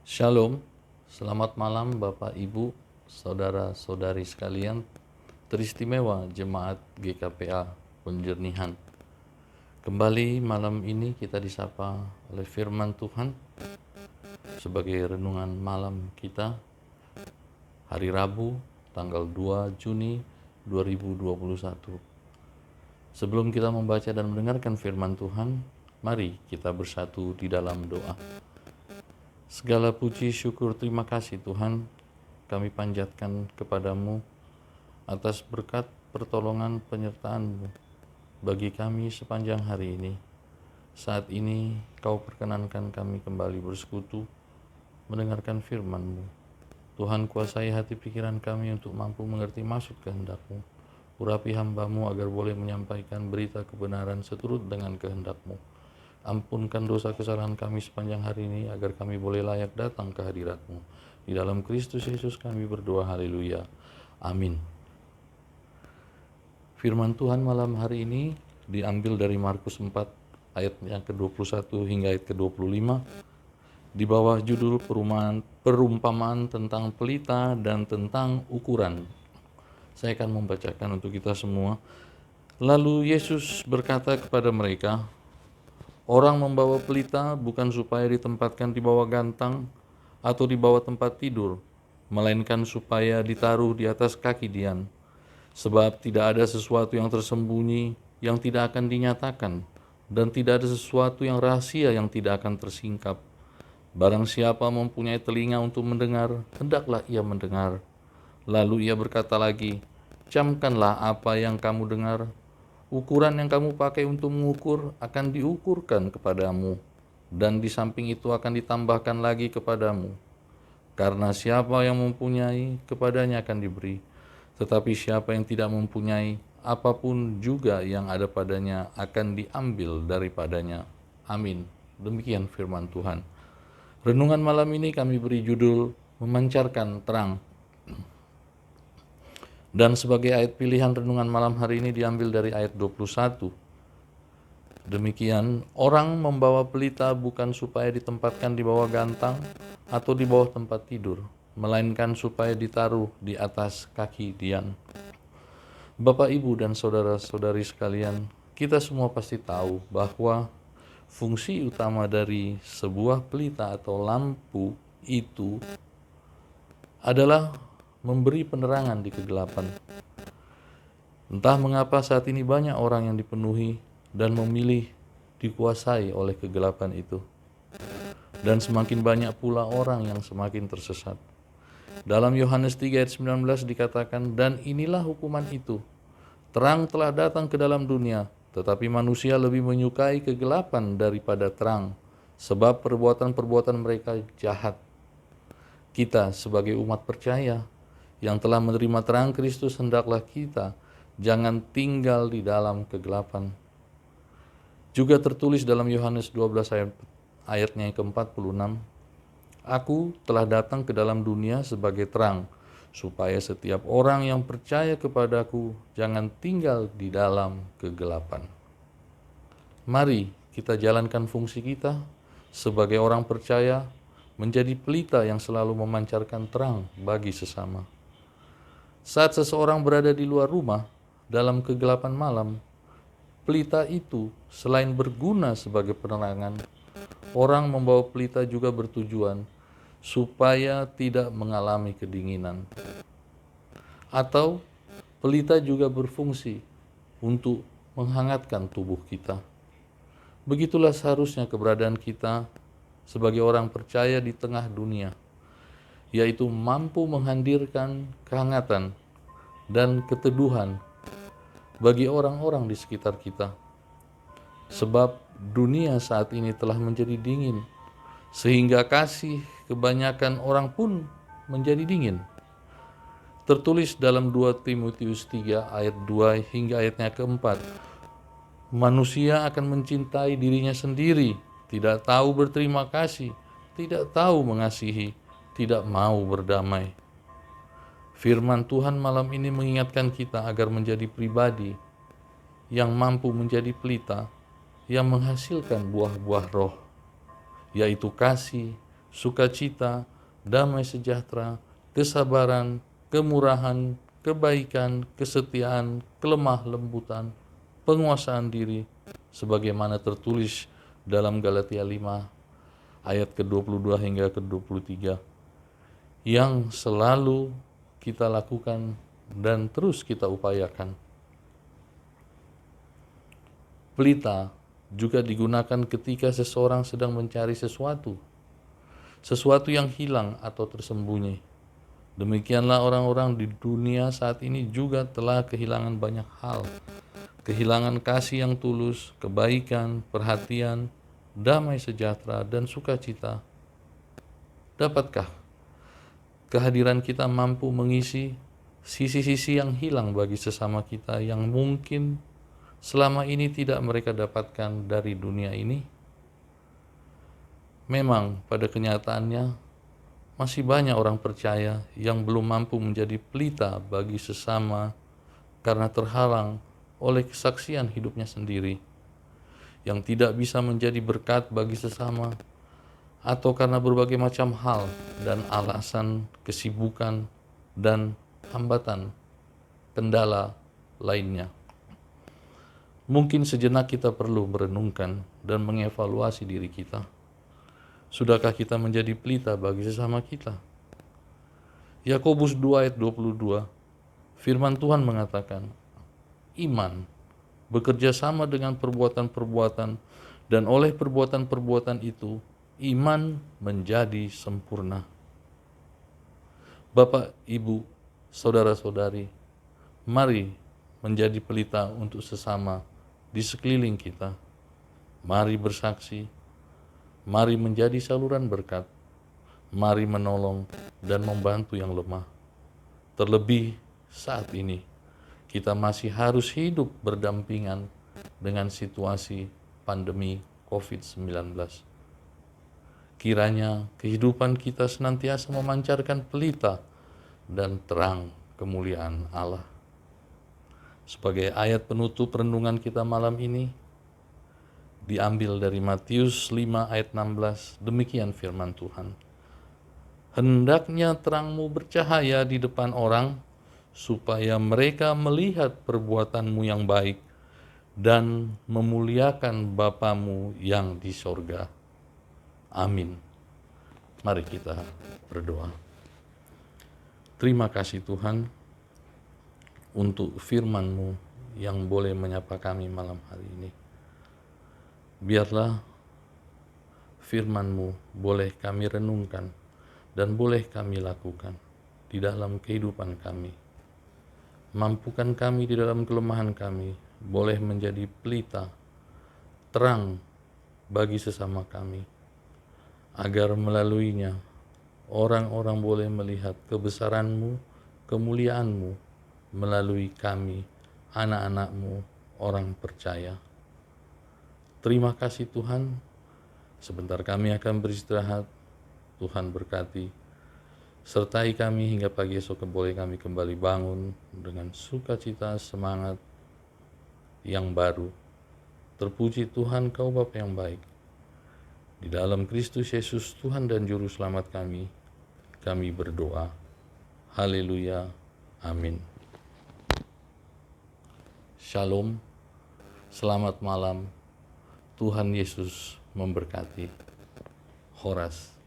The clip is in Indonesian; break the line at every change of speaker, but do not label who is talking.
Shalom, selamat malam Bapak Ibu, Saudara-saudari sekalian, teristimewa Jemaat GKPA Penjernihan. Kembali malam ini kita disapa oleh firman Tuhan sebagai renungan malam kita hari Rabu tanggal 2 Juni 2021. Sebelum kita membaca dan mendengarkan firman Tuhan, mari kita bersatu di dalam doa. Segala puji, syukur, terima kasih Tuhan, kami panjatkan kepadamu atas berkat pertolongan penyertaan-Mu bagi kami sepanjang hari ini. Saat ini Kau perkenankan kami kembali bersekutu, mendengarkan firman-Mu. Tuhan, kuasai hati pikiran kami untuk mampu mengerti maksud kehendak-Mu. Urapi hamba-Mu agar boleh menyampaikan berita kebenaran seturut dengan kehendak-Mu. Ampunkan dosa kesalahan kami sepanjang hari ini agar kami boleh layak datang ke hadirat-Mu. Di dalam Kristus Yesus kami berdoa, haleluya. Amin. Firman Tuhan malam hari ini diambil dari Markus 4 ayat yang ke-21 hingga ayat ke-25. Di bawah judul perumpamaan tentang pelita dan tentang ukuran. Saya akan membacakan untuk kita semua. Lalu Yesus berkata kepada mereka, orang membawa pelita bukan supaya ditempatkan di bawah gantang atau di bawah tempat tidur, melainkan supaya ditaruh di atas kaki dian. Sebab tidak ada sesuatu yang tersembunyi yang tidak akan dinyatakan, dan tidak ada sesuatu yang rahasia yang tidak akan tersingkap. Barang siapa mempunyai telinga untuk mendengar, hendaklah ia mendengar. Lalu ia berkata lagi, camkanlah apa yang kamu dengar. Ukuran yang kamu pakai untuk mengukur akan diukurkan kepadamu, dan di samping itu akan ditambahkan lagi kepadamu. Karena siapa yang mempunyai, kepadanya akan diberi. Tetapi siapa yang tidak mempunyai, apapun juga yang ada padanya akan diambil daripadanya. Amin. Demikian firman Tuhan. Renungan malam ini kami beri judul Memancarkan Terang. Dan sebagai ayat pilihan renungan malam hari ini diambil dari ayat 21. Demikian, orang membawa pelita bukan supaya ditempatkan di bawah gantang atau di bawah tempat tidur, melainkan supaya ditaruh di atas kaki dian. Bapak, Ibu, dan saudara-saudari sekalian, kita semua pasti tahu bahwa fungsi utama dari sebuah pelita atau lampu itu adalah memberi penerangan di kegelapan. Entah mengapa saat ini banyak orang yang dipenuhi dan memilih dikuasai oleh kegelapan itu. Dan semakin banyak pula orang yang semakin tersesat. Dalam Yohanes 3 ayat 19 dikatakan, dan inilah hukuman itu. Terang telah datang ke dalam dunia, tetapi manusia lebih menyukai kegelapan daripada terang, sebab perbuatan-perbuatan mereka jahat. Kita sebagai umat percaya yang telah menerima terang Kristus, hendaklah kita jangan tinggal di dalam kegelapan. Juga tertulis dalam Yohanes 12 ayatnya yang ke-46, Aku telah datang ke dalam dunia sebagai terang, supaya setiap orang yang percaya kepadaku jangan tinggal di dalam kegelapan. Mari kita jalankan fungsi kita sebagai orang percaya, menjadi pelita yang selalu memancarkan terang bagi sesama. Saat seseorang berada di luar rumah dalam kegelapan malam, pelita itu selain berguna sebagai penerangan, orang membawa pelita juga bertujuan supaya tidak mengalami kedinginan. Atau pelita juga berfungsi untuk menghangatkan tubuh kita. Begitulah seharusnya keberadaan kita sebagai orang percaya di tengah dunia, yaitu mampu menghadirkan kehangatan dan keteduhan bagi orang-orang di sekitar kita. Sebab dunia saat ini telah menjadi dingin, sehingga kasih kebanyakan orang pun menjadi dingin. Tertulis dalam 2 Timotius 3 ayat 2 hingga ayatnya ke-4, manusia akan mencintai dirinya sendiri, tidak tahu berterima kasih, tidak tahu mengasihi, tidak mau berdamai. Firman Tuhan malam ini mengingatkan kita agar menjadi pribadi yang mampu menjadi pelita yang menghasilkan buah-buah roh, yaitu kasih, sukacita, damai sejahtera, kesabaran, kemurahan, kebaikan, kesetiaan, kelemah lembutan, penguasaan diri, sebagaimana tertulis dalam Galatia 5 ayat ke-22 hingga ke-23, yang selalu kita lakukan dan terus kita upayakan. Pelita juga digunakan ketika seseorang sedang mencari sesuatu yang hilang atau tersembunyi. Demikianlah orang-orang di dunia saat ini juga telah kehilangan banyak hal. Kehilangan kasih yang tulus, kebaikan, perhatian, damai sejahtera, dan sukacita. Dapatkah kehadiran kita mampu mengisi sisi-sisi yang hilang bagi sesama kita yang mungkin selama ini tidak mereka dapatkan dari dunia ini? Memang pada kenyataannya masih banyak orang percaya yang belum mampu menjadi pelita bagi sesama karena terhalang oleh kesaksian hidupnya sendiri, yang tidak bisa menjadi berkat bagi sesama, atau karena berbagai macam hal dan alasan kesibukan dan hambatan kendala lainnya. Mungkin sejenak kita perlu merenungkan dan mengevaluasi diri kita. Sudahkah kita menjadi pelita bagi sesama kita? Yakobus 2 ayat 22, firman Tuhan mengatakan, iman bekerja sama dengan perbuatan-perbuatan, dan oleh perbuatan-perbuatan itu iman menjadi sempurna. Bapak, Ibu, saudara-saudari, mari menjadi pelita untuk sesama di sekeliling kita. Mari bersaksi, mari menjadi saluran berkat, mari menolong dan membantu yang lemah. Terlebih saat ini, kita masih harus hidup berdampingan dengan situasi pandemi COVID-19. Kiranya kehidupan kita senantiasa memancarkan pelita dan terang kemuliaan Allah. Sebagai ayat penutup renungan kita malam ini, diambil dari Matius 5 ayat 16, demikian firman Tuhan. Hendaknya terangmu bercahaya di depan orang, supaya mereka melihat perbuatanmu yang baik dan memuliakan Bapamu yang di sorga. Amin. Mari kita berdoa. Terima kasih Tuhan untuk firman-Mu yang boleh menyapa kami malam hari ini. Biarlah firman-Mu boleh kami renungkan dan boleh kami lakukan di dalam kehidupan kami. Mampukan kami di dalam kelemahan kami boleh menjadi pelita, terang bagi sesama kami, agar melaluinya orang-orang boleh melihat kebesaran-Mu, kemuliaan-Mu melalui kami, anak-anak-Mu, orang percaya. Terima kasih Tuhan. Sebentar kami akan beristirahat. Tuhan berkati. Sertai kami hingga pagi esok boleh kami kembali bangun dengan sukacita, semangat yang baru. Terpuji Tuhan, Kau Bapa yang baik. Di dalam Kristus Yesus Tuhan dan Juru Selamat kami berdoa. Haleluya. Amin. Shalom. Selamat malam. Tuhan Yesus memberkati. Horas.